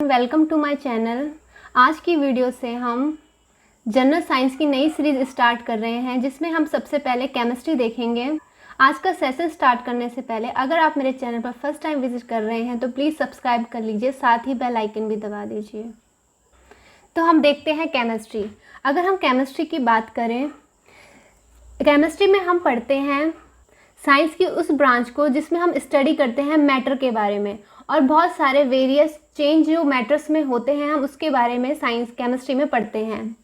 Welcome to my channel. आज की video से हम जनरल साइंस की नई सीरीज़ स्टार्ट कर रहे हैं जिसमें हम सबसे पहले केमिस्ट्री देखेंगे। आज का सेशन स्टार्ट करने से पहले अगर आप मेरे चैनल पर फर्स्ट टाइम विजिट कर रहे हैं तो प्लीज़ सब्सक्राइब कर लीजिए, साथ ही बेल आइकन भी दबा दीजिए। तो हम देखते हैं केमिस्ट्री। अगर हम केमिस्ट्री की बात करें, केमिस्ट्री में हम पढ़ते हैं साइंस की उस ब्रांच को जिसमें हम स्टडी करते हैं मैटर के बारे में, और बहुत सारे वेरियस चेंज जो मैटर्स में होते हैं हम उसके बारे में साइंस केमिस्ट्री में पढ़ते हैं।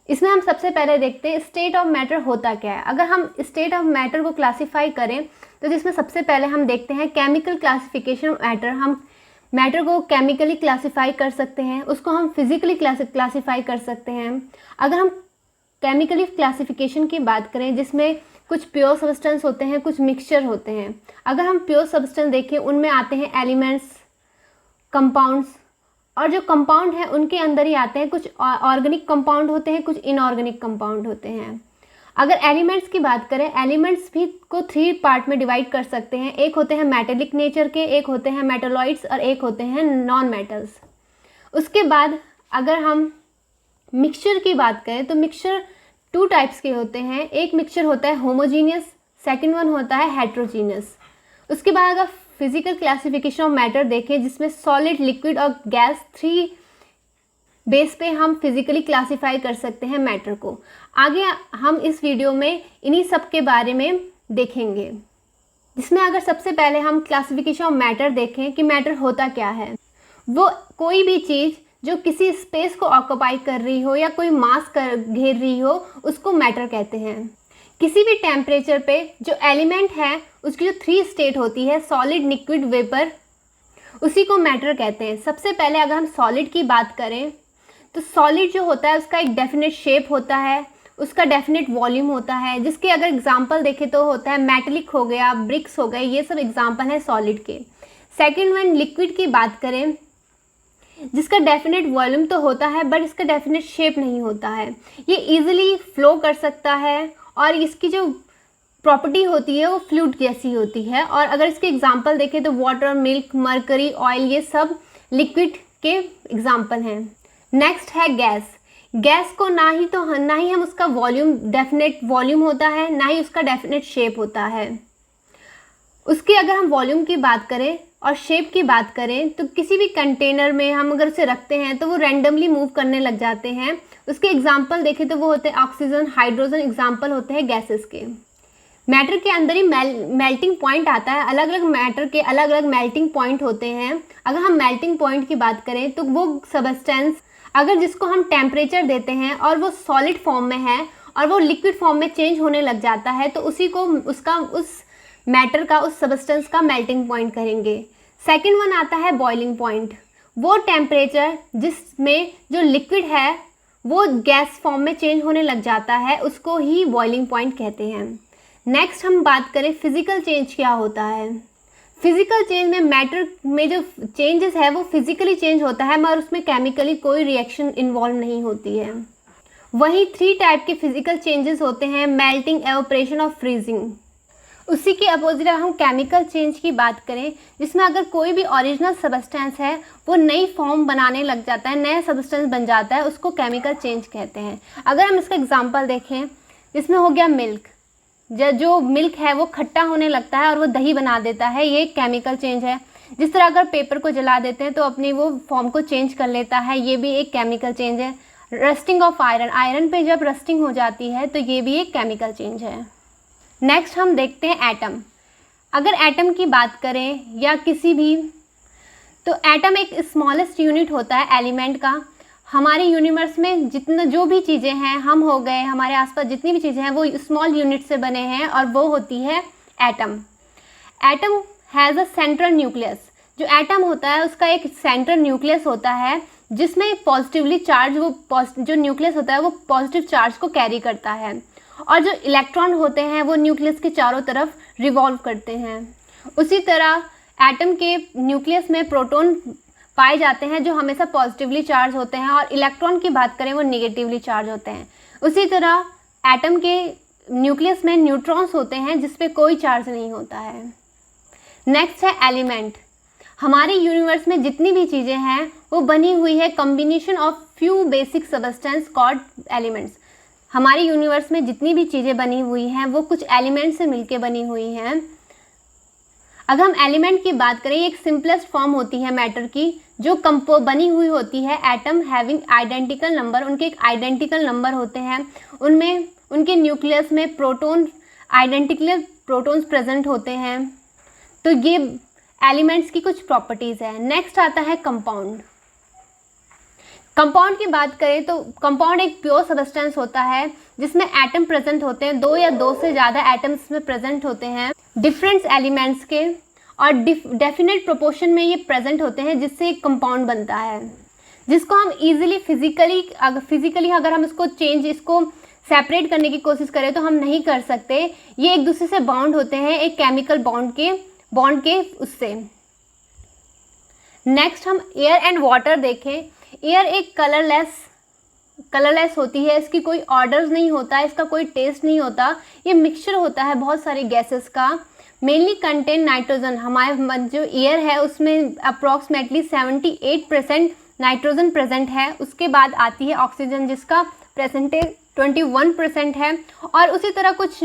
इसमें हम सबसे पहले देखते हैं स्टेट ऑफ मैटर होता क्या है। अगर हम स्टेट ऑफ मैटर को क्लासीफाई करें तो जिसमें सबसे पहले हम देखते हैं केमिकल क्लासिफिकेशन ऑफ मैटर। हम मैटर को केमिकली क्लासीफाई कर सकते हैं, उसको हम फिजिकली क्लासीफाई कर सकते हैं। अगर हम केमिकली क्लासिफिकेशन की बात करें जिसमें कुछ प्योर सब्सटेंस होते हैं, कुछ मिक्सचर होते हैं। अगर हम प्योर सब्सटेंस देखें उनमें आते हैं एलिमेंट्स, कंपाउंड्स, और जो कंपाउंड हैं उनके अंदर ही आते हैं कुछ ऑर्गेनिक कंपाउंड होते हैं, कुछ इनऑर्गेनिक कंपाउंड होते हैं। अगर एलिमेंट्स की बात करें, एलिमेंट्स भी को 3 पार्ट में डिवाइड कर सकते हैं। एक होते हैं मेटेलिक नेचर के, एक होते हैं मेटालॉइड्स और एक होते हैं नॉन मेटल्स। उसके बाद अगर हम मिक्सचर की बात करें तो मिक्सचर 2 टाइप्स के होते हैं। एक मिक्सचर होता है होमोजीनियस, सेकंड वन होता है हेट्रोजीनियस। उसके बाद अगर फिजिकल क्लासिफिकेशन ऑफ मैटर देखें जिसमें सॉलिड, लिक्विड और गैस 3 बेस पे हम फिजिकली क्लासीफाई कर सकते हैं मैटर को। आगे हम इस वीडियो में इन्हीं सब के बारे में देखेंगे, जिसमें अगर सबसे पहले हम क्लासिफिकेशन ऑफ मैटर देखें कि मैटर होता क्या है। वो कोई भी चीज़ जो किसी स्पेस को ऑक्यूपाई कर रही हो या कोई मास कर घेर रही हो उसको मैटर कहते हैं। किसी भी टेम्परेचर पे जो एलिमेंट है उसकी जो 3 स्टेट होती है, सॉलिड, लिक्विड, वेपर, उसी को मैटर कहते हैं। सबसे पहले अगर हम सॉलिड की बात करें तो सॉलिड जो होता है उसका एक डेफिनेट शेप होता है, उसका डेफिनेट वॉल्यूम होता है, जिसके अगर एग्जांपल देखें तो होता है मेटेलिक हो गया, ब्रिक्स हो गए, ये सब एग्जांपल हैं सॉलिड के। सेकेंड वन लिक्विड की बात करें जिसका डेफिनेट वॉल्यूम तो होता है बट इसका डेफिनेट शेप नहीं होता है। ये इजीली फ्लो कर सकता है और इसकी जो प्रॉपर्टी होती है वो फ्लूइड जैसी होती है। और अगर इसके एग्जांपल देखें तो वाटर, मिल्क, मरकरी, ऑयल, ये सब लिक्विड के एग्जांपल हैं। नेक्स्ट है गैस। गैस को ना ही हम उसका वॉल्यूम, डेफिनेट वॉल्यूम होता है, ना ही उसका डेफिनेट शेप होता है। उसके अगर हम वॉल्यूम की बात करें और शेप की बात करें तो किसी भी कंटेनर में हम अगर उसे रखते हैं तो वो रैंडमली मूव करने लग जाते हैं। उसके एग्जांपल देखें तो वो होते हैं ऑक्सीजन, हाइड्रोजन, एग्जांपल होते हैं गैसेस के। मैटर के अंदर ही मेल्टिंग पॉइंट आता है। अलग अलग मैटर के अलग अलग मेल्टिंग पॉइंट होते हैं। अगर हम मेल्टिंग पॉइंट की बात करें तो वो सब्सटेंस अगर जिसको हम टेम्परेचर देते हैं और वो सॉलिड फॉर्म में है और वो लिक्विड फॉर्म में चेंज होने लग जाता है तो उसी को उस मैटर का, उस सब्सटेंस का मेल्टिंग पॉइंट करेंगे। सेकेंड वन आता है बॉइलिंग पॉइंट। वो टेम्परेचर जिसमें जो लिक्विड है वो गैस फॉर्म में चेंज होने लग जाता है, उसको ही बॉइलिंग पॉइंट कहते हैं। नेक्स्ट हम बात करें फिजिकल चेंज क्या होता है। फिजिकल चेंज में मैटर में जो चेंजेस है वो फिजिकली चेंज होता है मगर उसमें केमिकली कोई रिएक्शन इन्वॉल्व नहीं होती है। वहीं 3 टाइप के फिजिकल चेंजेस होते हैं, मेल्टिंग, एवोपरेशन और फ्रीजिंग। उसी के अपोजिट हम केमिकल चेंज की बात करें जिसमें अगर कोई भी ओरिजिनल सब्सटेंस है वो नई फॉर्म बनाने लग जाता है, नया सब्सटेंस बन जाता है, उसको केमिकल चेंज कहते हैं। अगर हम इसका एग्जांपल देखें जिसमें हो गया मिल्क, जो मिल्क है वो खट्टा होने लगता है और वो दही बना देता है, ये केमिकल चेंज है। जिस तरह अगर पेपर को जला देते हैं तो अपनी वो फॉर्म को चेंज कर लेता है, ये भी एक केमिकल चेंज है। रस्टिंग ऑफ आयरन, आयरन पे जब रस्टिंग हो जाती है तो ये भी एक केमिकल चेंज है। नेक्स्ट हम देखते हैं एटम। अगर एटम की बात करें या किसी भी, तो एटम एक स्मॉलेस्ट यूनिट होता है एलिमेंट का। हमारे यूनिवर्स में जितना जो भी चीज़ें हैं, हम हो गए, हमारे आसपास जितनी भी चीज़ें हैं वो स्मॉल यूनिट से बने हैं और वो होती है atom. Atom has a central nucleus. जो एटम होता है उसका एक सेंट्रल न्यूक्लियस होता है जिसमें पॉजिटिवली चार्ज, जो न्यूक्लियस होता है वो पॉजिटिव चार्ज को कैरी करता है और जो इलेक्ट्रॉन होते हैं वो न्यूक्लियस के चारों तरफ रिवॉल्व करते हैं। उसी तरह एटम के न्यूक्लियस में प्रोटॉन पाए जाते हैं जो हमेशा पॉजिटिवली चार्ज होते हैं और इलेक्ट्रॉन की बात करें वो नेगेटिवली चार्ज होते हैं। उसी तरह एटम के न्यूक्लियस में न्यूट्रॉन्स होते हैं जिस पे कोई चार्ज नहीं होता है। नेक्स्ट है एलिमेंट। हमारे यूनिवर्स में जितनी भी चीज़ें हैं वो बनी हुई है combination of few basic substance called elements. हमारे यूनिवर्स में जितनी भी चीज़ें बनी हुई हैं वो कुछ एलिमेंट से मिलके बनी हुई हैं। अगर हम एलिमेंट की बात करें, एक सिंपलेस्ट फॉर्म होती है मैटर की, जो बनी हुई होती है एटम हैविंग आइडेंटिकल नंबर। उनके एक आइडेंटिकल नंबर होते हैं, उनमें उनके न्यूक्लियस में प्रोटॉन आइडेंटिकल प्रोटॉन्स प्रेजेंट होते हैं। तो ये एलिमेंट्स की कुछ प्रॉपर्टीज़ है। नेक्स्ट आता है कंपाउंड। कंपाउंड की बात करें तो कंपाउंड एक प्योर सब्सटेंस होता है जिसमें एटम प्रेजेंट होते हैं, दो या दो से ज़्यादा एटम्स में प्रेजेंट होते हैं डिफरेंट एलिमेंट्स के, और डेफिनेट प्रोपोर्शन में ये प्रेजेंट होते हैं, जिससे एक कंपाउंड बनता है, जिसको हम इजीली फिजिकली अगर हम इसको सेपरेट करने की कोशिश करें तो हम नहीं कर सकते। ये एक दूसरे से बाउंड होते हैं एक केमिकल बॉन्ड के उससे। नेक्स्ट हम एयर एंड वाटर देखें। एयर एक कलरलेस होती है, इसकी कोई ऑर्डर्स नहीं होता, इसका कोई टेस्ट नहीं होता, ये मिक्सचर होता है बहुत सारी गैसेस का। Mainly contain nitrogen. हमारे जो एयर है उसमें अप्रॉक्सीमेटली 78% नाइट्रोजन प्रेजेंट है। उसके बाद आती है ऑक्सीजन जिसका परसेंटेज 21% है, और उसी तरह कुछ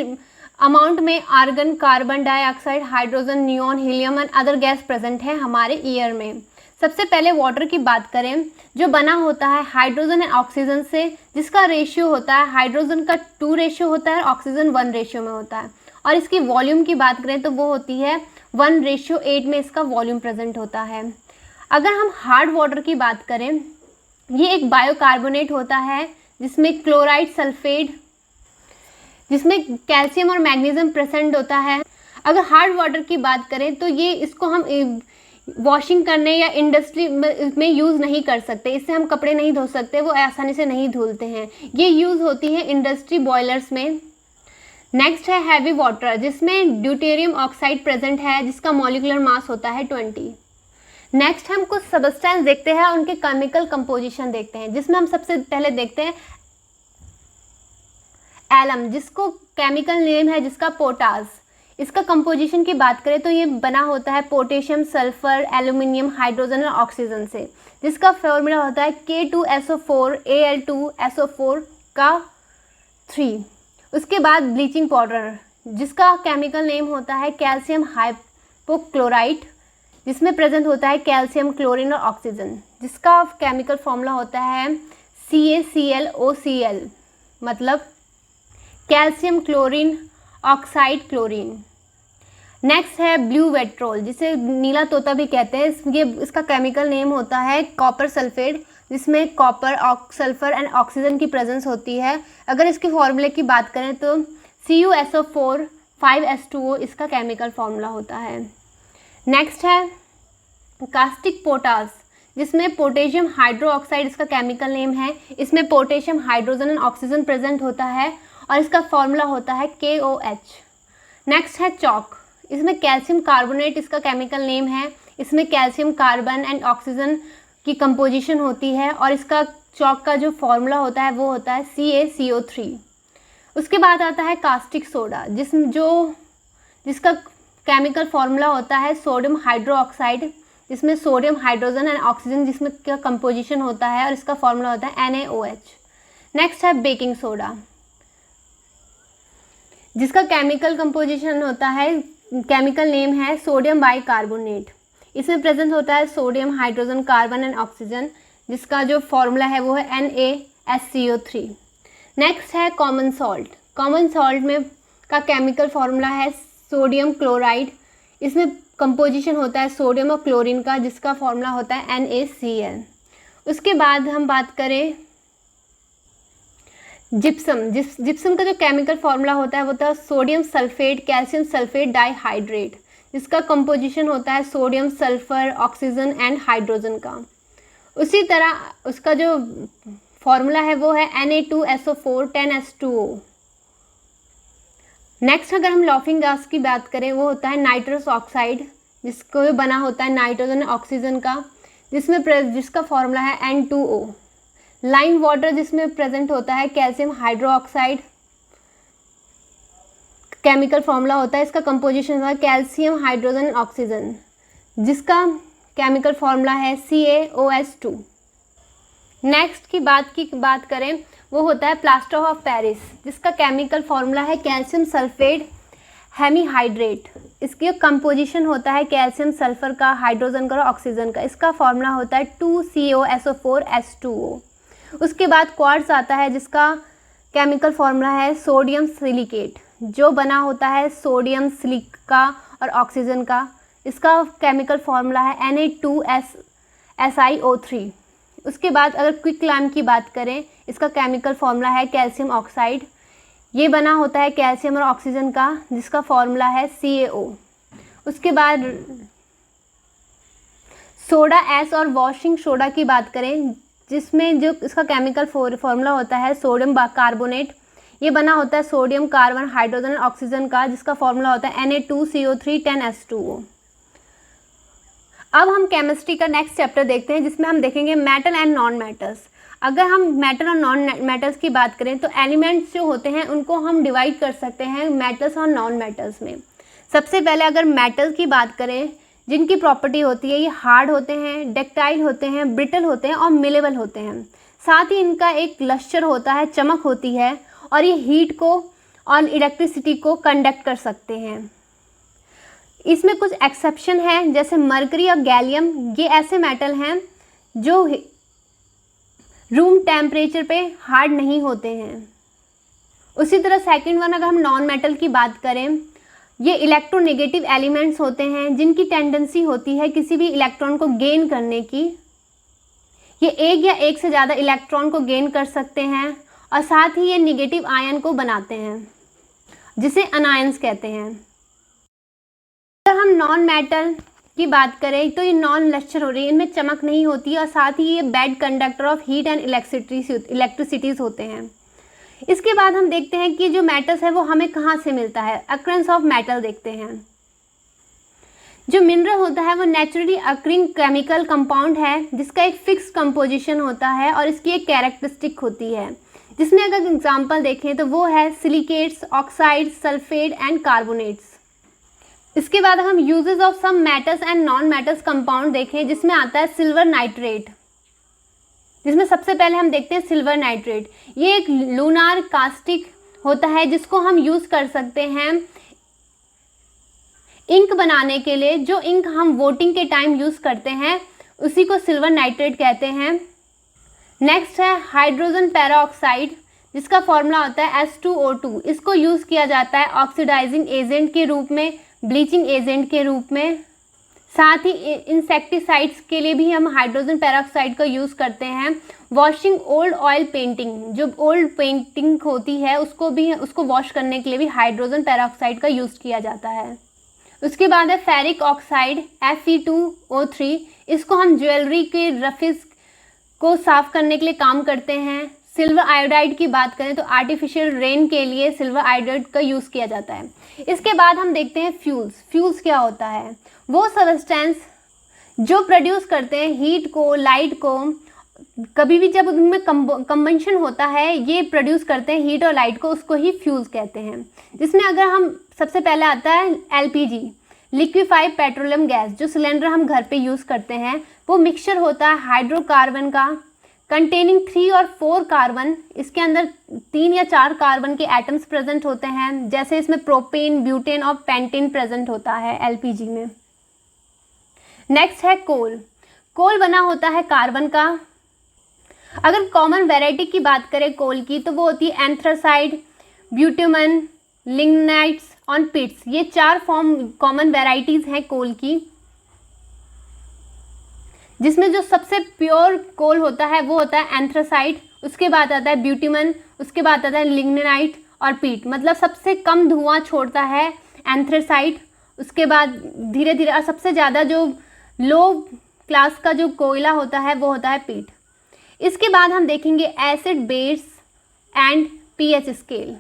अमाउंट में argon, carbon dioxide, hydrogen, neon, helium and other gas present है हमारे एयर में। सबसे पहले वाटर की बात करें, जो बना होता है हाइड्रोजन एंड ऑक्सीजन से, जिसका रेशियो होता है हाइड्रोजन का 2 रेशियो होता है, ऑक्सीजन 1 रेशियो में होता है। और इसकी वॉल्यूम की बात करें तो वो होती है 1:8 में इसका वॉल्यूम प्रेजेंट होता है। अगर हम हार्ड वाटर की बात करें, ये एक बायोकार्बोनेट होता है जिसमें क्लोराइड, सल्फेट, जिसमें कैल्शियम और मैग्नीशियम प्रेजेंट होता है। अगर हार्ड वाटर की बात करें तो ये इसको हम वॉशिंग करने या इंडस्ट्री में यूज़ नहीं कर सकते, इससे हम कपड़े नहीं धो सकते, वो आसानी से नहीं धुलते हैं। ये यूज़ होती है इंडस्ट्री बॉयलर्स में। नेक्स्ट है हैवी वाटर, जिसमें ड्यूटेरियम ऑक्साइड प्रेजेंट है, जिसका मॉलिक्यूलर मास होता है 20। नेक्स्ट हम कुछ सब्सटेंस देखते हैं, उनके केमिकल कंपोजिशन देखते हैं, जिसमें हम सबसे पहले देखते हैं एलम, जिसको केमिकल नेम है जिसका पोटास। इसका कंपोजिशन की बात करें तो ये बना होता है पोटेशियम, सल्फर, एल्यूमिनियम, हाइड्रोजन और ऑक्सीजन से, जिसका फॉर्मूला होता है K2SO4 Al2SO4 का 3। उसके बाद ब्लीचिंग पाउडर, जिसका केमिकल नेम होता है कैल्शियम हाइपोक्लोराइट, जिसमें प्रेजेंट होता है कैल्शियम, क्लोरीन और ऑक्सीजन, जिसका केमिकल फॉर्मूला होता है CaClOCl, मतलब calcium chlorine oxide chlorine. Next है ब्लू वेट्रोल, जिसे नीला तोता भी कहते हैं। ये इसका केमिकल नेम होता है कॉपर सल्फेट, जिसमें कॉपर, सल्फर एंड ऑक्सीजन की प्रेजेंस होती है। अगर इसके फॉर्मूले की बात करें तो CuSO4 5H2O इसका केमिकल फॉर्मूला होता है। नेक्स्ट है कास्टिक पोटास, जिसमें पोटेशियम हाइड्रो ऑक्साइड इसका केमिकल नेम है। इसमें potassium, hydrogen and oxygen present होता है और इसका फॉर्मूला होता है KOH। नेक्स्ट है चॉक, इसमें कैल्शियम कार्बोनेट इसका केमिकल नेम है। इसमें कैल्शियम, कार्बन एंड ऑक्सीजन की कंपोजिशन होती है और इसका चॉक का जो फॉर्मूला होता है वो होता है CaCO3। उसके बाद आता है कास्टिक सोडा, जिसका केमिकल फॉर्मूला होता है सोडियम हाइड्रो ऑक्साइड, जिसमें सोडियम, हाइड्रोजन एंड ऑक्सीजन जिसमें का कंपोजिशन होता है और इसका फॉर्मूला होता है NaOH। नेक्स्ट है बेकिंग सोडा, जिसका केमिकल कंपोजिशन होता है, केमिकल नेम है सोडियम बाइकार्बोनेट। इसमें प्रेजेंट होता है sodium, hydrogen, carbon and oxygen, जिसका जो फॉर्मूला है वो है NaSCO3। नेक्स्ट है कॉमन सॉल्ट। कॉमन सॉल्ट में का केमिकल फॉर्मूला है सोडियम क्लोराइड। इसमें कंपोजिशन होता है सोडियम और क्लोरीन का, जिसका फॉर्मूला होता है NaCl। उसके बाद हम बात करें जिप्सम का जो केमिकल फॉर्मूला होता है वो होता है sodium sulphate, calcium sulphate dihydrate, जिसका कंपोजिशन होता है sodium, sulphur, oxygen and hydrogen का। उसी तरह उसका जो फॉर्मूला है वो है Na2SO4 10H2O। नेक्स्ट अगर हम लॉफिंग गैस की बात करें, वो होता है नाइट्रस ऑक्साइड, जिसको बना होता है नाइट्रोजन ऑक्सीजन का, जिसका फॉर्मूला है N2O। लाइम वाटर, जिसमें प्रेजेंट होता है calcium hydro oxide, chemical formula होता है, इसका कंपोजिशन होता है कैल्शियम, हाइड्रोजन ऑक्सीजन, जिसका केमिकल फॉर्मूला है CaOH2। नेक्स्ट की बात करें वो होता है प्लास्टर ऑफ पेरिस, जिसका केमिकल फॉर्मूला है कैल्शियम सल्फेट हेमीहाइड्रेट। इसकी जो कंपोजिशन होता है कैल्शियम सल्फर का, हाइड्रोजन का और ऑक्सीजन का, इसका फॉर्मूला होता है 2COSO4H2O। उसके बाद क्वार्ट्ज आता है जिसका केमिकल फॉर्मूला है सोडियम सिलिकेट, जो बना होता है सोडियम सिलिका और ऑक्सीजन का। इसका केमिकल फॉर्मूला है Na2SiO3। उसके बाद अगर क्विक लाइम की बात करें, इसका केमिकल फॉर्मूला है कैल्शियम ऑक्साइड। ये बना होता है कैल्शियम और ऑक्सीजन का, जिसका फॉर्मूला है CaO। उसके बाद सोडा एस और वॉशिंग सोडा की बात करें, जिसमें जो इसका केमिकल फॉर्मूला होता है सोडियम कार्बोनेट। ये बना होता है सोडियम, कार्बन, हाइड्रोजन और ऑक्सीजन का, जिसका फॉर्मूला होता है Na2CO310H2O। अब हम केमिस्ट्री का नेक्स्ट चैप्टर देखते हैं, जिसमें हम देखेंगे मेटल एंड नॉन मेटल्स। अगर हम मेटल और नॉन मेटल्स की बात करें तो एलिमेंट्स जो होते हैं उनको हम डिवाइड कर सकते हैं मेटल्स और नॉन मेटल्स में। सबसे पहले अगर मेटल की बात करें, जिनकी प्रॉपर्टी होती है ये हार्ड होते हैं, डक्टाइल होते हैं, ब्रिटल होते हैं और मिलेबल होते हैं। साथ ही इनका एक लस्टर होता है, चमक होती है, और ये हीट को और इलेक्ट्रिसिटी को कंडक्ट कर सकते हैं। इसमें कुछ एक्सेप्शन है, जैसे मरकरी और गैलियम। ये ऐसे मेटल हैं जो रूम टेम्परेचर पे हार्ड नहीं होते हैं। उसी तरह सेकंड वन, अगर हम नॉन मेटल की बात करें, ये इलेक्ट्रोनेगेटिव एलिमेंट्स होते हैं जिनकी टेंडेंसी होती है किसी भी इलेक्ट्रॉन को गेन करने की। ये एक या एक से ज़्यादा इलेक्ट्रॉन को गेन कर सकते हैं, और साथ ही ये नेगेटिव आयन को बनाते हैं, जिसे अनायंस कहते हैं। अगर हम नॉन मेटल की बात करें तो ये नॉन लस्टर हो रही है, इनमें चमक नहीं होती, और साथ ही ये bad conductor of heat and electricities होते हैं। इसके बाद हम देखते हैं कि जो मेटल्स है वो हमें कहाँ से मिलता है। अक्रेंस ऑफ मेटल देखते हैं। जो मिनरल होता है वो नेचुरली अक्रिंग केमिकल कंपाउंड है, जिसका एक फिक्स कंपोजिशन होता है और इसकी एक कैरेक्टरिस्टिक होती है, जिसमें अगर एग्जाम्पल देखें तो वो है silicates, oxides, sulphate and carbonates. इसके बाद हम uses of some metals and non metals compound देखें, जिसमें आता है सिल्वर नाइट्रेट, जिसमें सबसे पहले हम देखते हैं सिल्वर नाइट्रेट। ये एक लूनार कास्टिक होता है जिसको हम यूज़ कर सकते हैं इंक बनाने के लिए। जो इंक हम वोटिंग के टाइम यूज़ करते हैं उसी को सिल्वर नाइट्रेट कहते हैं। नेक्स्ट है हाइड्रोजन पेरोक्साइड, जिसका फॉर्मूला होता है H2O2। इसको यूज़ किया जाता है ऑक्सीडाइजिंग एजेंट के रूप में, ब्लीचिंग एजेंट के रूप में। साथ ही इंसेक्टिसाइड्स के लिए भी हम हाइड्रोजन पेरोक्साइड का यूज़ करते हैं। वॉशिंग ओल्ड ऑयल पेंटिंग, जो ओल्ड पेंटिंग होती है उसको वॉश करने के लिए भी हाइड्रोजन पेरोक्साइड का यूज़ किया जाता है। उसके बाद है फेरिक ऑक्साइड Fe2O3। इसको हम ज्वेलरी के रफिस को साफ करने के लिए काम करते हैं। सिल्वर आयोडाइड की बात करें तो आर्टिफिशियल रेन के लिए सिल्वर आयोडाइड का यूज़ किया जाता है। इसके बाद हम देखते हैं फ्यूल्स। फ्यूल्स क्या होता है? वो सब्सटेंस जो प्रोड्यूस करते हैं हीट को, लाइट को। कभी भी जब उनमें कंबंशन होता है, ये प्रोड्यूस करते हैं हीट और लाइट को, उसको ही फ्यूल्स कहते हैं। जिसमें अगर हम सबसे पहले आता है LPG, लिक्विफाइड पेट्रोलियम गैस, जो सिलेंडर हम घर पे यूज़ करते हैं। वो मिक्सचर होता है हाइड्रोकार्बन का, कंटेनिंग 3 और 4 कार्बन। इसके अंदर 3 या 4 कार्बन के एटम्स प्रेजेंट होते हैं, जैसे इसमें प्रोपेन, ब्यूटेन और पेंटेन प्रेजेंट होता है LPG में। नेक्स्ट है कोल। कोल बना होता है कार्बन का। अगर कॉमन वैरायटी की बात करें कोल की, तो वो होती है एंथ्रासाइड, ब्यूटेमन, लिग्नाइट्स और पिट्स। ये 4 कॉमन वैरायटीज़ हैं कोल की, जिसमें जो सबसे प्योर कोल होता है वो होता है एंथ्रासाइड। उसके बाद आता है ब्यूटेमन, उसके बाद आता है लिग्नाइट और पीट। मतलब सबसे कम धुआं छोड़ता है एंथ्रासाइड। उसके बाद धीरे धीरे और सबसे ज़्यादा जो लो क्लास का जो कोयला होता है वो होता है पीट। इसके बाद हम देखेंगे acid, base and pH scale.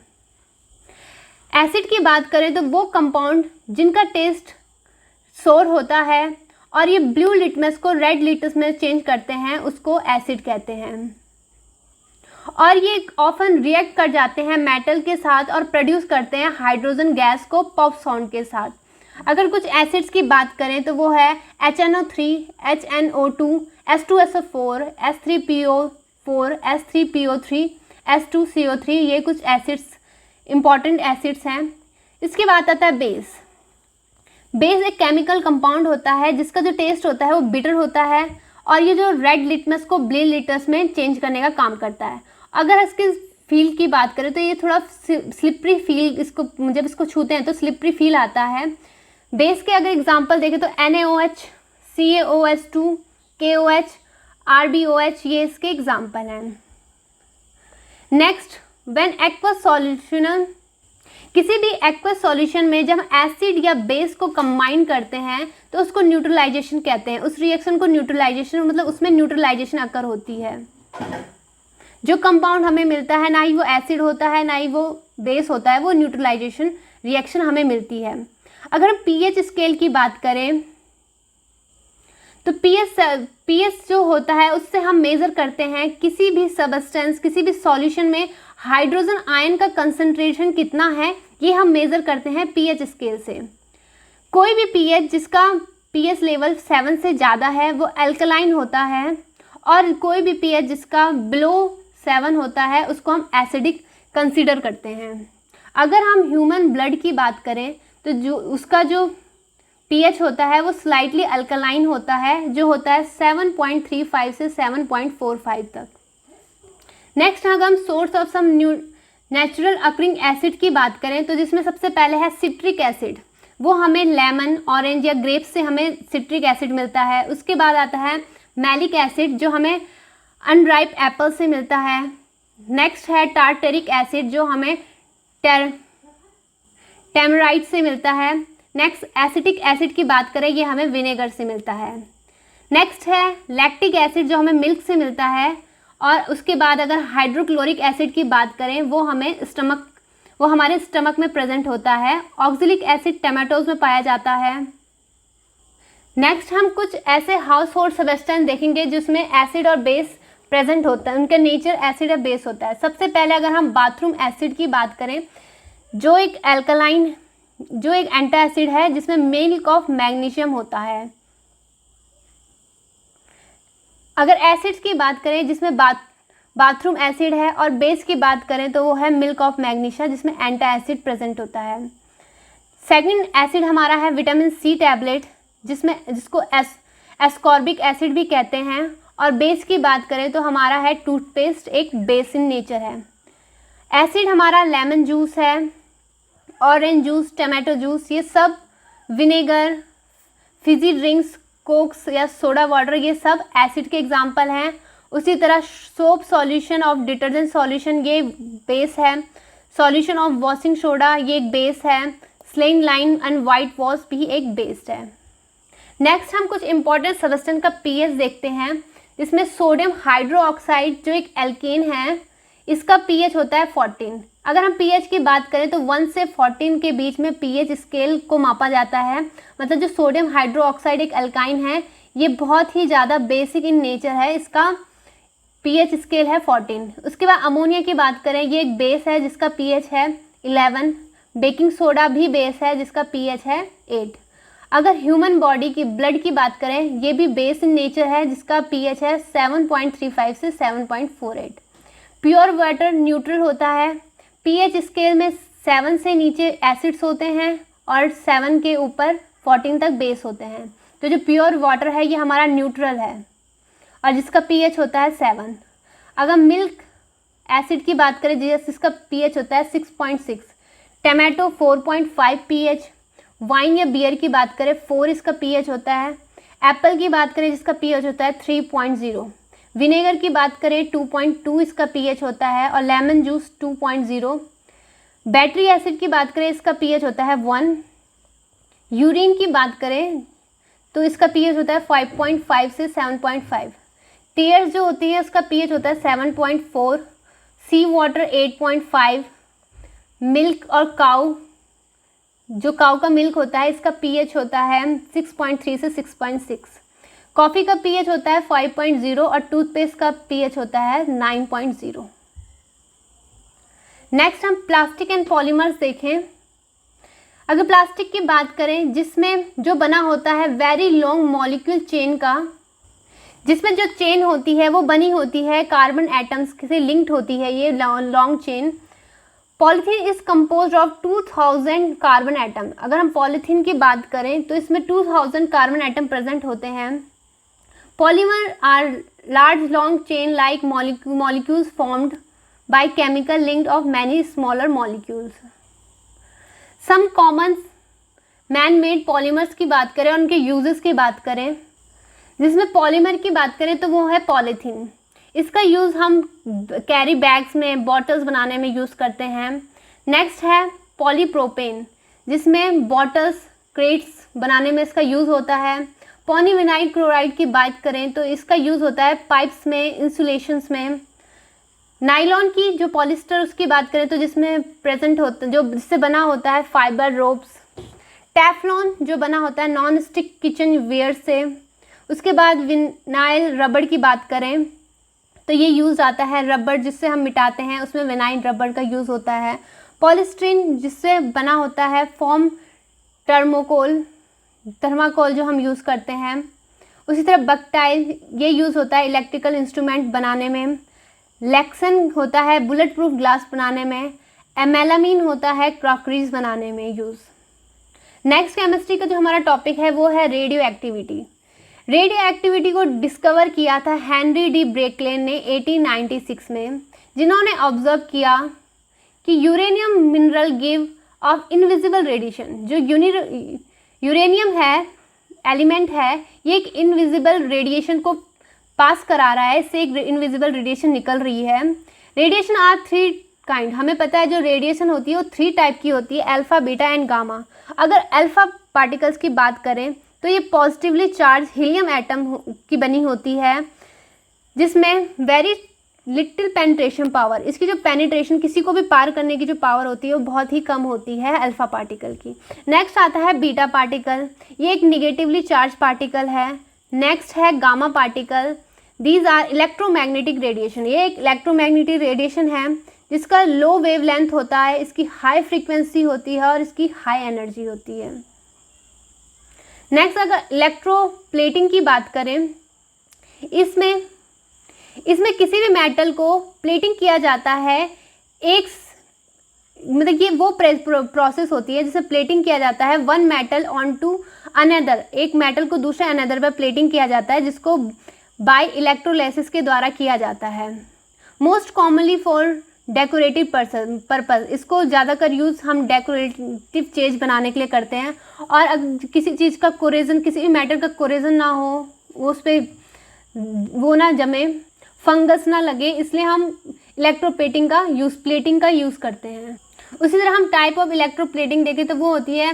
Acid की बात करें तो वो कंपाउंड जिनका टेस्ट सोर होता है और ये ब्लू लिटमस को रेड लिटमस में चेंज करते हैं, उसको एसिड कहते हैं। और ये ऑफन रिएक्ट कर जाते हैं मेटल के साथ और प्रोड्यूस करते हैं हाइड्रोजन गैस को पॉप साउंड के साथ। अगर कुछ एसिड्स की बात करें तो वो है HNO3, HNO2, H2SO4, H3PO4, H3PO3, H2CO3, ये कुछ एसिड्स इंपॉर्टेंट एसिड्स हैं। इसके बाद आता है बेस। बेस एक केमिकल कंपाउंड होता है जिसका जो टेस्ट होता है वो बिटर होता है और ये जो रेड लिटमस को ब्लू लिटमस में चेंज करने का काम करता है। अगर इसकी फील की बात करें तो ये थोड़ा स्लिपरी फील, इसको जब इसको छूते हैं तो स्लिपरी फील आता है। बेस के अगर एग्जांपल देखें तो NaOH, CaOH2, KOH, RbOH, ये इसके एग्जांपल हैं। नेक्स्ट, व्हेन एक्वस सॉल्यूशन, किसी भी एक्वस सॉल्यूशन में जब एसिड या बेस को कंबाइन करते हैं तो उसको न्यूट्रलाइजेशन कहते हैं। उस रिएक्शन को न्यूट्रलाइजेशन, मतलब उसमें न्यूट्रलाइजेशन अकर होती है। जो कंपाउंड हमें मिलता है ना ही वो एसिड होता है ना ही वो बेस होता है, वो न्यूट्रलाइजेशन रिएक्शन हमें मिलती है। अगर हम पीएच स्केल की बात करें तो पीएच जो होता है उससे हम मेज़र करते हैं किसी भी सब्सटेंस, किसी भी सॉल्यूशन में हाइड्रोजन आयन का कंसंट्रेशन कितना है, ये हम मेज़र करते हैं पीएच स्केल से। कोई भी पीएच जिसका पीएच लेवल 7 से ज़्यादा है वो अल्कलाइन होता है और कोई भी पीएच जिसका बिलो 7 होता है उसको हम एसिडिक कंसीडर करते हैं। अगर हम ह्यूमन ब्लड की बात करें तो जो उसका जो पीएच होता है वो स्लाइटली अल्कलाइन होता है, जो होता है 7.35 से 7.45 तक। नेक्स्ट अगर हम source of some natural occurring acid की बात करें तो जिसमें सबसे पहले है सिट्रिक एसिड, वो हमें लेमन, ऑरेंज या ग्रेप्स से हमें सिट्रिक एसिड मिलता है। उसके बाद आता है मैलिक एसिड जो हमें अनराइप एप्पल से मिलता है। नेक्स्ट है टार्टरिक एसिड जो हमें टेमराइट से मिलता है। नेक्स्ट एसिटिक एसिड की बात करें, ये हमें विनेगर से मिलता है। नेक्स्ट है लैक्टिक एसिड जो हमें मिल्क से मिलता है। और उसके बाद अगर हाइड्रोक्लोरिक एसिड की बात करें वो हमारे स्टमक में प्रेजेंट होता है। ऑक्जेलिक एसिड टमाटोज में पाया जाता है। नेक्स्ट हम कुछ ऐसे हाउस होल्ड सब्सटेंस देखेंगे जिसमें एसिड और बेस प्रेजेंट होता है, उनका नेचर एसिड और बेस होता है। सबसे पहले अगर हम बाथरूम एसिड की बात करें, जो एक एंटासिड है जिसमें मिल्क ऑफ मैग्नीशियम होता है। अगर एसिड्स की बात करें जिसमें बाथरूम एसिड है और बेस की बात करें तो वो है मिल्क ऑफ मैग्नीशिया जिसमें एंटासिड प्रेजेंट होता है। सेकंड एसिड हमारा है विटामिन सी टैबलेट जिसको एस्कॉर्बिक एसिड भी कहते हैं। और बेस की बात करें तो हमारा है टूथपेस्ट, एक बेस इन नेचर है। एसिड हमारा लेमन जूस है, ऑरेंज जूस, टमाटो जूस, ये सब विनेगर, फिजी ड्रिंक्स, कोक्स या सोडा वाटर, ये सब एसिड के एग्जाम्पल हैं। उसी तरह soap solution of detergent solution, ये बेस है। सॉल्यूशन ऑफ वॉशिंग सोडा, ये एक बेस है। Slain line and white wash भी एक बेस है। नेक्स्ट हम कुछ इंपॉर्टेंट सब्सटेंस का पीएच देखते हैं, जिसमें सोडियम हाइड्रोक्साइड जो एक एल्केन है, इसका पीएच होता है 14। अगर हम पीएच की बात करें तो 1 से 14 के बीच में पीएच स्केल को मापा जाता है। मतलब जो सोडियम हाइड्रोक्साइड एक अल्काइन है, ये बहुत ही ज़्यादा बेसिक इन नेचर है, इसका पीएच स्केल है 14। उसके बाद अमोनिया की बात करें, ये एक बेस है जिसका पीएच है 11। बेकिंग सोडा भी बेस है जिसका पीएच है 8। अगर ह्यूमन बॉडी की ब्लड की बात करें, ये भी बेस इन नेचर है जिसका पीएच है 7.35 से 7.48। प्योर वाटर न्यूट्रल होता है। पीएच स्केल में 7 से नीचे एसिड्स होते हैं और 7 के ऊपर 14 तक बेस होते हैं। तो जो प्योर वाटर है ये हमारा न्यूट्रल है और जिसका पीएच होता है 7। अगर मिल्क एसिड की बात करें जिसका पीएच होता है 6.6। Tomato 4.5 pH. वाइन या बियर की बात करें 4 इसका पीएच होता है। एप्पल की बात करें जिसका पीएच होता है 3.0। विनेगर की बात करें 2.2 इसका पीएच होता है और लेमन जूस 2.0। बैटरी एसिड की बात करें इसका पीएच होता है 1। यूरिन की बात करें तो इसका पीएच होता है 5.5 से 7.5। टीयर्स जो होती है उसका पीएच होता है 7.4। सी वाटर 8.5। मिल्क और काऊ का मिल्क होता है इसका पीएच होता है 6.3 से 6.6। कॉफ़ी का पीएच होता है 5.0 और टूथपेस्ट का पीएच होता है 9.0। नेक्स्ट हम प्लास्टिक एंड पॉलीमर्स देखें। अगर प्लास्टिक की बात करें, जिसमें जो बना होता है वेरी लॉन्ग मॉलिक्यूल चेन का, जिसमें जो चेन होती है वो बनी होती है कार्बन एटम्स से लिंक्ड होती है, ये long chain. Polythene is composed of 2000 carbon atom. अगर हम पॉलीथीन की बात करें तो इसमें 2000 कार्बन एटम प्रेजेंट होते हैं। Polymer are large long chain like molecules formed by chemical linked of many smaller molecules. Some common man made polymers की बात करें और उनके यूजेस की बात करें, जिसमें पॉलीमर की बात करें तो वो है पॉलीथीन। इसका यूज़ हम कैरी बैग्स में, बॉटल्स बनाने में यूज़ करते हैं। नेक्स्ट है पॉलीप्रोपेन, जिसमें बॉटल्स, क्रेट्स बनाने में इसका यूज़ होता है। पॉलीविनाइल क्लोराइड की बात करें तो इसका यूज़ होता है पाइप्स में, इंसुलेशंस में। नाइलॉन की जो पॉलिस्टर उसकी बात करें तो जिसमें प्रेजेंट होता, जो जिससे बना होता है फाइबर रोप्स। टेफ्लॉन जो बना होता है नॉन स्टिक किचन वेयर से। उसके बाद विनाइल रबड़ की बात करें तो ये यूज़ आता है रबड़ जिससे हम मिटाते हैं, उसमें विनाइल रबड़ का यूज़ होता है। पॉलीस्टीरीन जिससे बना होता है फोम थर्माकोल जो हम यूज़ करते हैं। उसी तरह बक्टाइल, ये यूज़ होता है इलेक्ट्रिकल इंस्ट्रूमेंट बनाने में। लेक्सन होता है बुलेट प्रूफ ग्लास बनाने में। एमेलामीन होता है क्रॉकरीज बनाने में यूज़। नेक्स्ट केमिस्ट्री का जो हमारा टॉपिक है वो है रेडियो एक्टिविटी। रेडियो एक्टिविटी को डिस्कवर किया था हेनरी डी ब्रेकलेन ने 1896 में, जिन्होंने ऑब्जर्व किया कि uranium mineral give of invisible radiation. जो यूरेनियम है, एलिमेंट है, ये एक इनविजिबल रेडिएशन को पास करा रहा है, इससे एक इनविजिबल रेडिएशन निकल रही है। Radiation are 3 kind. हमें पता है जो रेडिएशन होती है वो 3 टाइप की होती है, अल्फा, बीटा एंड गामा। अगर अल्फा पार्टिकल्स की बात करें तो ये पॉजिटिवली चार्ज हीलियम एटम की बनी होती है, जिसमें वेरी लिटिल पेनिट्रेशन पावर, इसकी जो पेनिट्रेशन, किसी को भी पार करने की जो पावर होती है वो बहुत ही कम होती है अल्फा पार्टिकल की। नेक्स्ट आता है बीटा पार्टिकल, ये एक निगेटिवली चार्ज पार्टिकल है। नेक्स्ट है gamma particle, these are electromagnetic radiation, ये एक इलेक्ट्रोमैग्नेटिक रेडिएशन है जिसका लो वेवलेंथ होता है, इसकी हाई फ्रीक्वेंसी होती है और इसकी हाई एनर्जी होती है। नेक्स्ट अगर इलेक्ट्रोप्लेटिंग की बात करें, इसमें किसी भी मेटल को प्लेटिंग किया जाता है, एक मतलब ये वो प्रोसेस होती है जिसे प्लेटिंग किया जाता है one metal on to another, एक मेटल को दूसरे अनदर पर प्लेटिंग किया जाता है, जिसको बाय इलेक्ट्रोलाइसिस के द्वारा किया जाता है। Most commonly for decorative purpose, इसको ज़्यादातर यूज़ हम डेकोरेटिव चीज़ बनाने के लिए करते हैं। और अगर किसी चीज़ का कोरेजन, किसी भी मैटर का कोरेजन ना हो, उस पर वो ना जमे, फंगस ना लगे, इसलिए हम प्लेटिंग का यूज़ करते हैं। उसी तरह हम टाइप ऑफ इलेक्ट्रोप्लेटिंग देखें तो वो होती है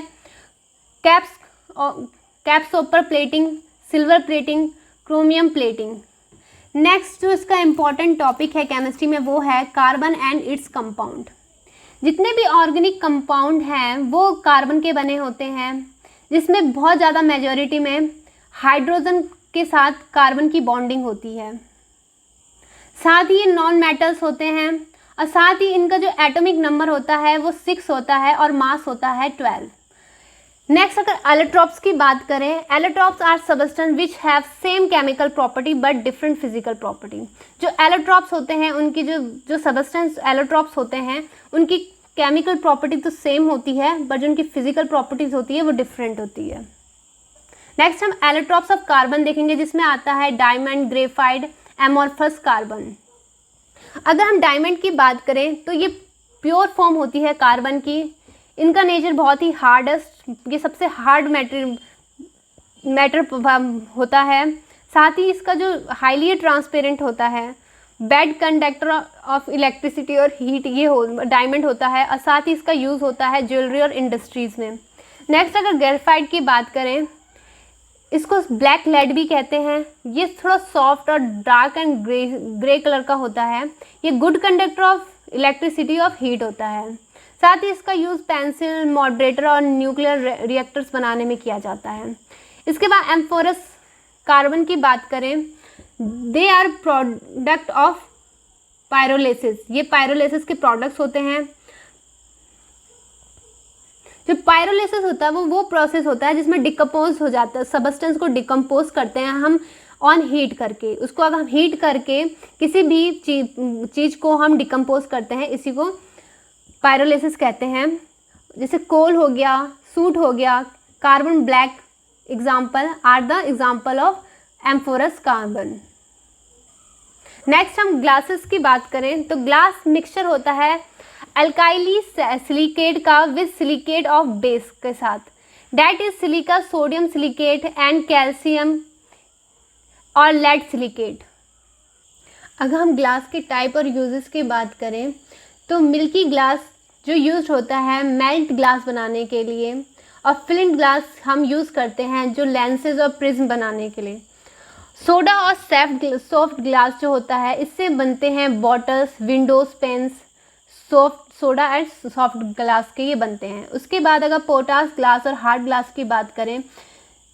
कैप्स ऊपर plating, silver plating, chromium plating. Next जो इसका इम्पॉर्टेंट टॉपिक है केमिस्ट्री में वो है कार्बन एंड इट्स कंपाउंड। जितने भी ऑर्गेनिक कंपाउंड हैं वो कार्बन के बने होते हैं, जिसमें बहुत ज़्यादा मेजॉरिटी में हाइड्रोजन के साथ कार्बन की बॉन्डिंग होती है। साथ ही ये नॉन मेटल्स होते हैं और साथ ही इनका जो एटॉमिक नंबर होता है वो 6 होता है और मास होता है 12। नेक्स्ट अगर एलोट्रॉप्स की बात करें, allotropes are substance which have same chemical property but different physical property. जो एलोट्रॉप्स होते हैं उनकी जो सबस्टेंस एलोट्रॉप्स होते हैं उनकी केमिकल प्रॉपर्टी तो सेम होती है, बट जो उनकी फिजिकल प्रॉपर्टीज होती है वो डिफरेंट होती है। नेक्स्ट हम एलोट्रॉप्स ऑफ कार्बन देखेंगे, जिसमें आता है डायमंड, ग्रेफाइट, एमोर्फस कार्बन। अगर हम डायमंड की बात करें तो ये प्योर फॉर्म होती है कार्बन की, इनका नेचर बहुत ही हार्डेस्ट, ये सबसे हार्ड मैटर होता है। साथ ही इसका जो हाईली ट्रांसपेरेंट होता है, बेड कंडक्टर ऑफ इलेक्ट्रिसिटी और हीट, ये डायमंड होता है और साथ ही इसका यूज़ होता है ज्वेलरी और इंडस्ट्रीज़ में। नेक्स्ट अगर ग्रेफाइट की बात करें, इसको ब्लैक लेड भी कहते हैं, ये थोड़ा सॉफ्ट और डार्क एंड ग्रे कलर का होता है। ये good conductor of elasticity of heat होता है। साथ ही इसका यूज़ पेंसिल, मॉडरेटर और न्यूक्लियर रिएक्टर्स बनाने में किया जाता है। इसके बाद एम्फोरस कार्बन की बात करें, they are product of pyrolysis, ये पायरोलिसिस के प्रोडक्ट्स होते हैं। जो पायरोलिसिस होता है वो प्रोसेस होता है जिसमें डिकम्पोज हो जाता है, सब्सटेंस को डिकम्पोज करते हैं हम ऑन हीट करके। उसको अगर हम हीट करके किसी भी चीज़ को हम डिकम्पोज करते हैं, इसी को पायरोलिसिस कहते हैं। जैसे कोल हो गया, सूट हो गया, carbon black example are the example of amorphous carbon. Next हम ग्लासेस की बात करें तो ग्लास मिक्सचर होता है अल्काइली सिलिकेट का विद सिलिकेट ऑफ बेस के साथ, that is silica, sodium silicate and calcium और लेड सिलिकेट। अगर हम ग्लास के टाइप और यूजेस की बात करें तो मिल्की ग्लास जो यूज होता है मेल्ट ग्लास बनाने के लिए, और फ्लिंट ग्लास हम यूज़ करते हैं जो लेंसेज और प्रिज्म बनाने के लिए। सोडा और सॉफ्ट ग्लास जो होता है इससे बनते हैं bottles, windows, pens, soda and soft glass के ये बनते हैं। उसके बाद अगर पोटास ग्लास और हार्ड ग्लास की बात करें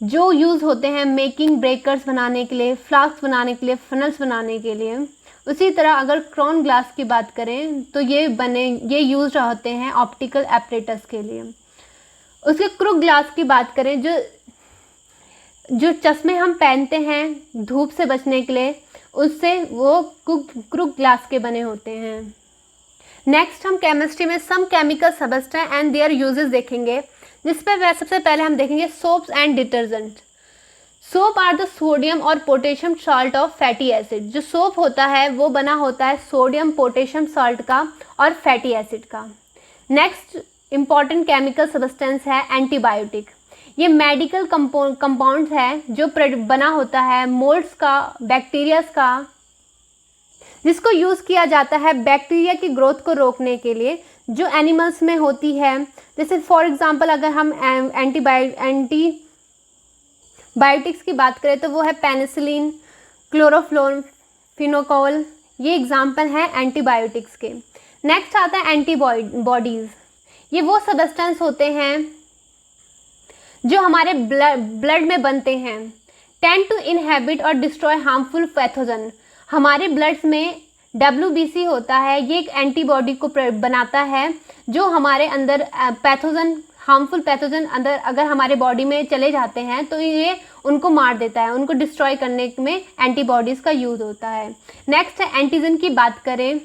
जो यूज़ होते हैं मेकिंग ब्रेकर्स बनाने के लिए, फ्लास्क बनाने के लिए, फनल्स बनाने के लिए। उसी तरह अगर क्राउन ग्लास की बात करें तो ये यूज़ होते हैं ऑप्टिकल एपरेटस के लिए। उसके क्रूक ग्लास की बात करें जो चश्मे हम पहनते हैं धूप से बचने के लिए, उससे वो क्रूक ग्लास के बने होते हैं। नेक्स्ट हम केमिस्ट्री में some chemical substance and their uses देखेंगे, जिस पर सबसे पहले हम देखेंगे soaps and detergent. Soap are the sodium और potassium salt of fatty acid. जो सोप होता है वो बना होता है सोडियम पोटेशियम सॉल्ट का और फैटी एसिड का। नेक्स्ट इंपॉर्टेंट केमिकल सब्सटेंस है एंटीबायोटिक। ये मेडिकल कंपाउंड्स है जो बना होता है मोल्ड्स का, बैक्टीरियाज का, जिसको यूज़ किया जाता है बैक्टीरिया की ग्रोथ को रोकने के लिए जो एनिमल्स में होती है। जैसे फॉर एग्जांपल अगर हम एंटीबायोटिक्स की बात करें तो वो है पेनिसिलिन, क्लोरोफिनोकोल, ये एग्जांपल हैं एंटीबायोटिक्स के। नेक्स्ट आता है एंटीबॉडीज़। ये वो सब्सटेंस होते हैं जो हमारे ब्लड में बनते हैं, टेंड टू इनहेबिट और डिस्ट्रॉय हार्मफुल पैथोजन। हमारे ब्लड्स में WBC होता है, ये एक एंटीबॉडी को बनाता है जो हमारे अंदर हार्मफुल पैथोजन अंदर अगर हमारे बॉडी में चले जाते हैं तो ये उनको मार देता है, उनको डिस्ट्रॉय करने में एंटीबॉडीज़ का यूज़ होता है। नेक्स्ट है एंटीजन की बात करें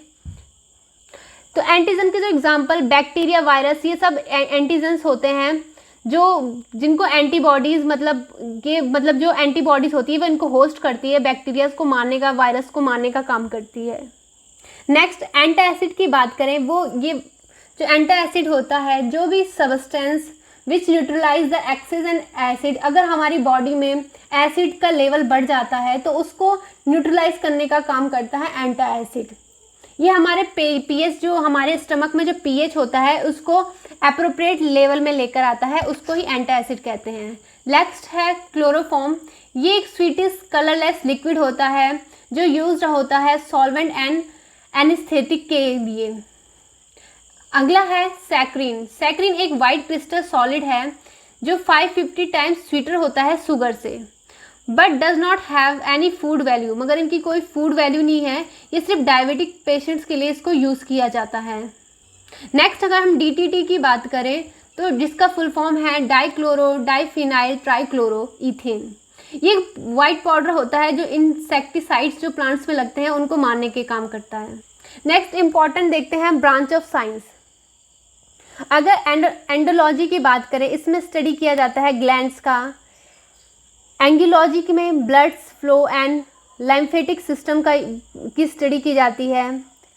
तो एंटीजन के जो एग्जांपल बैक्टीरिया, वायरस, ये सब एंटीजन्स होते हैं जिनको एंटीबॉडीज़ मतलब जो एंटीबॉडीज़ होती है वो इनको होस्ट करती है, बैक्टीरिया को मारने का, वायरस को मारने का काम करती है। नेक्स्ट एंटासिड की बात करें ये जो एंटासिड होता है जो भी substance which neutralize the excess and acid, अगर हमारी बॉडी में एसिड का लेवल बढ़ जाता है तो उसको न्यूट्रलाइज करने का काम करता है एंटासिड। ये हमारे पीएच जो हमारे स्टमक में जो पीएच होता है उसको एप्रोप्रिएट लेवल में लेकर आता है, उसको ही एंटासिड कहते हैं। नेक्स्ट है क्लोरोफॉर्म। ये एक स्वीटिश कलरलेस लिक्विड होता है जो यूज्ड होता है सॉल्वेंट एंड एनेस्थेटिक के लिए। अगला है सैक्रिन। सैक्रिन एक वाइट क्रिस्टल सॉलिड है जो 550 टाइम्स स्वीटर होता है शुगर से, but does not have any food value, मगर इनकी कोई फूड वैल्यू नहीं है, ये सिर्फ डायबिटिक पेशेंट्स के लिए इसको यूज़ किया जाता है। नेक्स्ट अगर हम DDT की बात करें तो जिसका फुल फॉर्म है डाइक्लोरो डाइफिनाइल ट्राइक्लोरो इथेन। ये वाइट पाउडर होता है जो इंसेक्टिसाइड्स जो प्लांट्स में लगते हैं उनको मारने के काम करता है। नेक्स्ट इंपॉर्टेंट देखते हैं ब्रांच ऑफ साइंस। अगर एंडोलॉजी की बात करें इसमें स्टडी किया जाता है ग्लैंड्स का। एंगियोलॉजी में blood flow and lymphatic system की स्टडी की जाती है।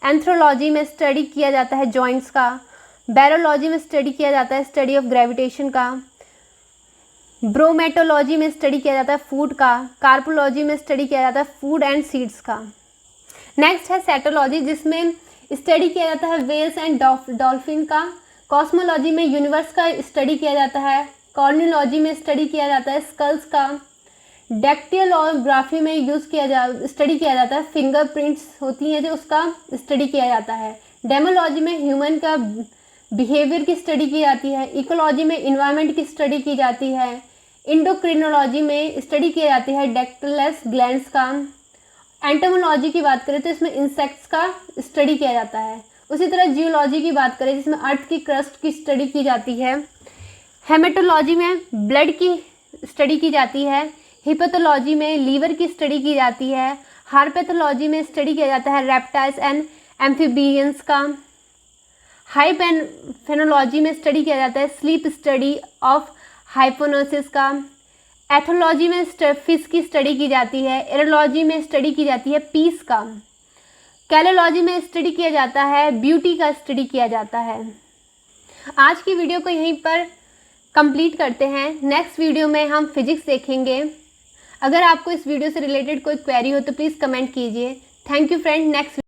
एंथ्रोलॉजी में स्टडी किया जाता है जॉइंट्स का। बैरोलॉजी में स्टडी किया जाता है स्टडी ऑफ ग्रेविटेशन का। ब्रोमेटोलॉजी में स्टडी किया जाता है फूड का। कार्पोलॉजी में स्टडी किया जाता है फूड एंड सीड्स का। नेक्स्ट है सेटोलॉजी जिसमें स्टडी किया जाता है वेल्स एंड डॉल्फिन का। कॉस्मोलॉजी में यूनिवर्स का स्टडी किया जाता है। कॉर्नियोलॉजी में स्टडी किया जाता है स्कल्स का। डेक्टिलोग्राफी में स्टडी किया जाता है फिंगरप्रिंट्स होती हैं जो उसका स्टडी किया जाता है। डेमोलॉजी में ह्यूमन का बिहेवियर की स्टडी की जाती है। इकोलॉजी में इन्वायरमेंट की स्टडी की जाती है। इंडोक्रिनोलॉजी में स्टडी की जाती है डेक्टिलस ग्लैंड्स का। एंटोमोलॉजी की बात करें तो इसमें इंसेक्ट्स का स्टडी किया जाता है। उसी तरह जियोलॉजी की बात करें जिसमें अर्थ की क्रस्ट की स्टडी की जाती है। हेमेटोलॉजी में ब्लड की स्टडी की जाती है। हिपेटोलॉजी में लीवर की स्टडी की जाती है। हार्पेथोलॉजी में स्टडी किया जाता है रेप्टाइल्स एंड एम्फीबियंस का। हाइपेनोलॉजी में स्टडी किया जाता है स्लीप स्टडी ऑफ हाइपोनोसिस का। एथोलॉजी में फिश की स्टडी की जाती है। एरोलॉजी में स्टडी की जाती है पीस का। कैलोलॉजी में स्टडी किया जाता है ब्यूटी का स्टडी किया जाता है। आज की वीडियो को यहीं पर कंप्लीट करते हैं। नेक्स्ट वीडियो में हम फिजिक्स देखेंगे। अगर आपको इस वीडियो से रिलेटेड कोई क्वेरी हो तो प्लीज़ कमेंट कीजिए। Thank you friend. नेक्स्ट